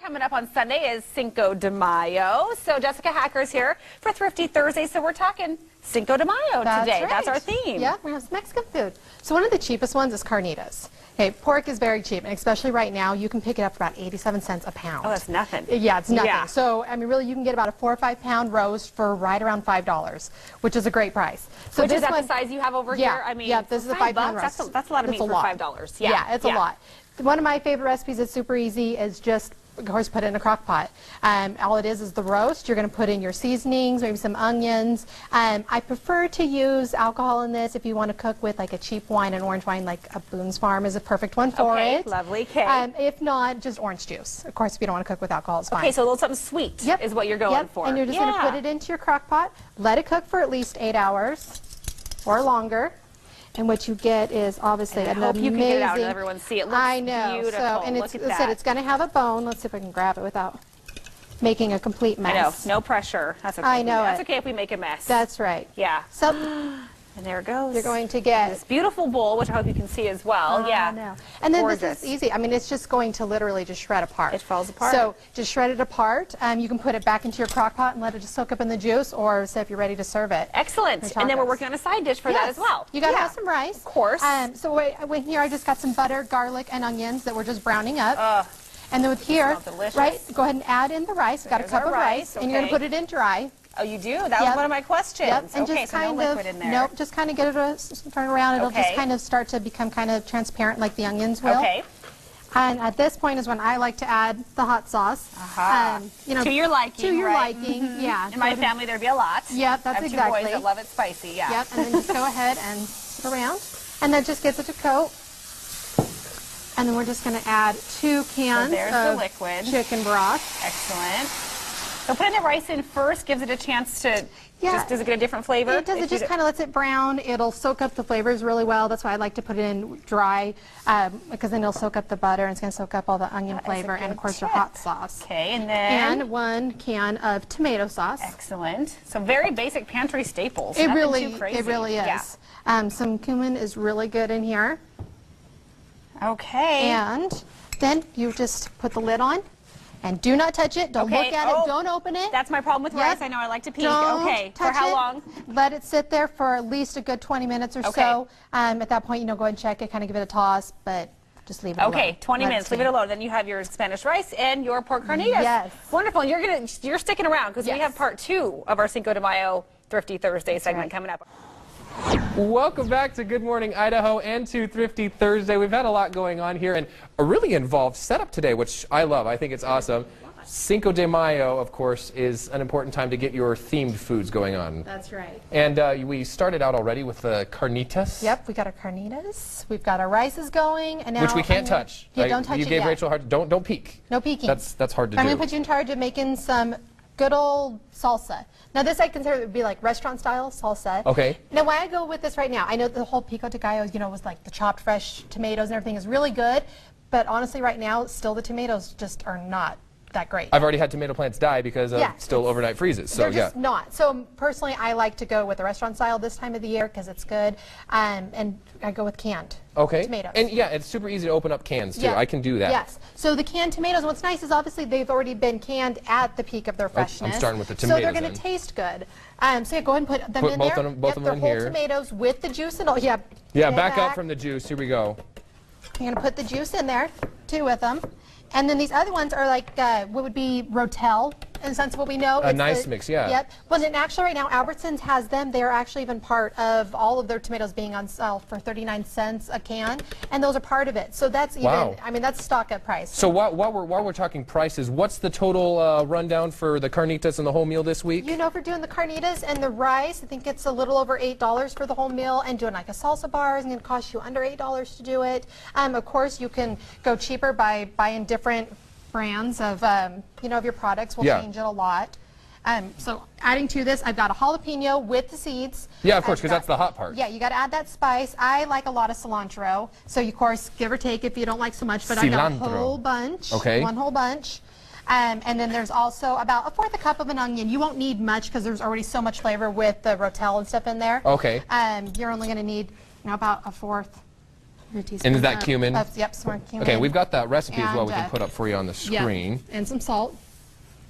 Coming up on Sunday is Cinco de Mayo. So Jessica Hacker's here for Thrifty Thursday. So we're talking Cinco de Mayo today. Right. That's our theme. Yeah, we have some Mexican food. So one of the cheapest ones is carnitas. Okay, pork is very cheap, and especially right now, you can pick it up for about 87 cents a pound. Oh, that's nothing. Yeah, it's nothing. Yeah. So, I mean, really, you can get about a 4 or 5 pound roast for right around $5, which is a great price. So Which this is that one, the size you have over yeah, here? I mean, yeah, this is a 5 pound roast. That's a lot of meat for $5. Yeah, it's a lot. One of my favorite recipes that's super easy is just, of course, put it in a crock pot. All it is the roast. You're going to put in your seasonings, maybe some onions. I prefer to use alcohol in this if you want to cook with like a cheap wine, an orange wine like a Boone's Farm is a perfect one for it. Lovely. Okay. If not, just orange juice. Of course, if you don't want to cook with alcohol, it's fine. Okay, so a little something sweet is what you're going for. And you're just going to put it into your crock pot, let it cook for at least 8 hours or longer. And what you get is obviously an amazing. I hope you can get it out and everyone see it. It looks I know. beautiful. So, and it's going to have a bone. Let's see if I can grab it without making a complete mess. I know. No pressure. That's okay. I know. That's okay if we make a mess. That's right. Yeah. So. And there it goes. You're going to get this beautiful bowl, which I hope you can see as well. Yeah. No. And then gorgeous. This is easy. I mean, it's just going to literally just shred apart. It falls apart. So just shred it apart. You can put it back into your crock pot and let it just soak up in the juice, or say if you're ready to serve it. Excellent. And then we're working on a side dish for that as well. You got to have some rice. Of course. So here I just got some butter, garlic, and onions that we're just browning up. And then with here, right, go ahead and add in the rice. Got a cup of rice, and you're going to put it in dry. Oh, you do? That was one of my questions. Yep. And okay, just so kind no liquid in there. Nope, just kind of get it to turn around. It'll just kind of start to become kind of transparent like the onions will. Okay. And at this point is when I like to add the hot sauce. To your liking, To your liking, yeah. In my family, there'd be a lot. Yep, that's I have exactly. 2 boys that love it spicy, yeah. Yep, and then just go ahead and put around. And then just gets it to coat. And then we're just going to add 2 cans of liquid chicken broth. Excellent. So putting the rice in first gives it a chance to, does it get a different flavor? It does. It just kind of lets it brown. It'll soak up the flavors really well. That's why I like to put it in dry, because then it'll soak up the butter and it's going to soak up all the onion flavor and, of course, your hot sauce. Okay, and then? And 1 can of tomato sauce. Excellent. So very basic pantry staples. It really is. Yeah. Some cumin is really good in here. Okay. And then you just put the lid on. And do not touch it. Don't look at it. Don't open it. That's my problem with rice. I know I like to peek. Don't for how long? Let it sit there for at least a good 20 minutes or so. At that point, go ahead and check it, kind of give it a toss, but just leave it alone. Okay, 20 minutes. Leave it alone. Then you have your Spanish rice and your pork carnitas. Yes. Wonderful. And you're sticking around because we have part 2 of our Cinco de Mayo Thrifty Thursday segment coming up. Welcome back to Good Morning Idaho and to Thrifty Thursday. We've had a lot going on here and a really involved setup today, which I love. I think it's awesome. Cinco de Mayo, of course, is an important time to get your themed foods going on. That's right. And we started out already with the carnitas. Yep, we got our carnitas. We've got our rices going, and now which we can't touch. Yeah, don't touch it yet. You gave Rachel a hard. Don't peek. No peeking. That's hard to do. I'm going to put you in charge of making some good old salsa. Now this I consider would be like restaurant style salsa. Okay. Now why I go with this right now, I know the whole pico de gallo, was like the chopped fresh tomatoes and everything is really good, but honestly right now still the tomatoes just are not that great. I've already had tomato plants die because of still overnight freezes. So they're just not. So personally I like to go with the restaurant style this time of the year because it's good, and I go with canned tomatoes. And yeah, it's super easy to open up cans too. I can do that. Yes. So the canned tomatoes, what's nice is obviously they've already been canned at the peak of their freshness. I'm starting with the tomatoes. So they're going to taste good. So go ahead and put them in both there. Both of them in here. Whole tomatoes with the juice and all. Yeah. Yeah, back up from the juice. Here we go. You're going to put the juice in there too with them. And then these other ones are like what would be Rotel, in the sense of what we know. A nice mix, yeah. Yep. Well, and actually right now Albertsons has them. They are actually even part of all of their tomatoes being on sale for 39 cents a can, and those are part of it. So that's even, I mean, that's stock up price. So while we're talking prices, what's the total rundown for the carnitas and the whole meal this week? For doing the carnitas and the rice, I think it's a little over $8 for the whole meal, and doing like a salsa bar is going to cost you under $8 to do it. Of course, you can go cheaper by buying different brands of of your products will change it a lot. So adding to this, I've got a jalapeno with the seeds. Yeah, of course, because that's the hot part. Yeah, you got to add that spice. I like a lot of cilantro, so you, of course, give or take if you don't like so much, but I got a whole bunch. Okay. 1 whole bunch. And then there's also about a 1/4 cup of an onion. You won't need much because there's already so much flavor with the Rotel and stuff in there. Okay. You're only going to need about a 1/4 And is that cumin? Yep, some more cumin. Okay, we've got that recipe as well And, we can put up for you on the screen. Yeah, and some salt.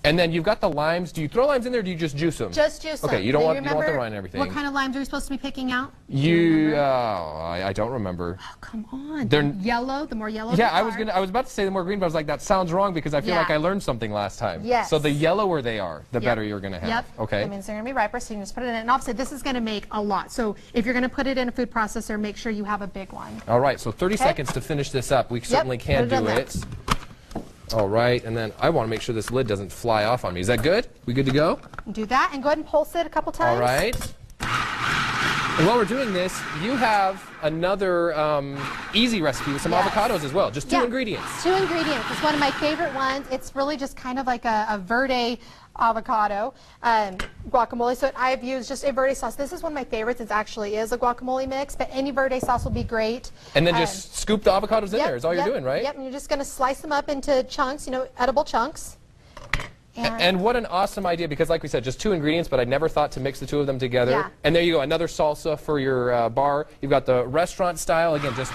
And then you've got the limes. Do you throw limes in there or do you just juice them? Just juice them. Okay, you don't want the rind and everything. What kind of limes are we supposed to be picking out? I don't remember. Oh, come on. They're yellow, the more yellow the Yeah, are. I was about to say the more green, but I was like, that sounds wrong because I feel Yeah. like I learned something last time. Yes. So the yellower they are, the Yep. better you're going to have. Yep. Okay. That means they're going to be riper, so you can just put it in. And obviously, this is going to make a lot. So if you're going to put it in a food processor, make sure you have a big one. All right, so 30 seconds to finish this up. We certainly can put it on do there. it. All right, and then I want to make sure this lid doesn't fly off on me. Is that good? We good to go? Do that and go ahead and pulse it a couple times. All right. And while we're doing this, you have another easy recipe with some Yes. avocados as well. Just two ingredients. 2 ingredients. It's one of my favorite ones. It's really just kind of like a verde avocado guacamole. So I've used just a verde sauce. This is one of my favorites. It actually is a guacamole mix, but any verde sauce will be great. And then just scoop the avocados in there is all you're doing, right? Yep, and you're just going to slice them up into chunks, edible chunks. And what an awesome idea, because like we said, just 2 ingredients, but I never thought to mix the 2 of them together. Yeah. And there you go, another salsa for your bar. You've got the restaurant style, again, just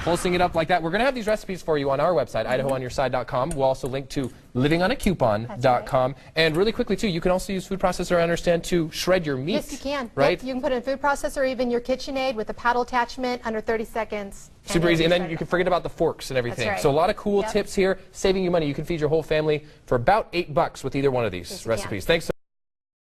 pulsing it up like that. We're going to have these recipes for you on our website, IdahoOnYourSide.com. We'll also link to livingonacoupon.com. And really quickly, too, you can also use food processor, I understand, to shred your meat. Yes, you can. Right? Yep, you can put it in a food processor or even your KitchenAid with a paddle attachment under 30 seconds. Super easy. And then you can forget about the forks and everything. right. So a lot of cool tips here, saving you money. You can feed your whole family for about $8 with either one of these recipes. Thanks so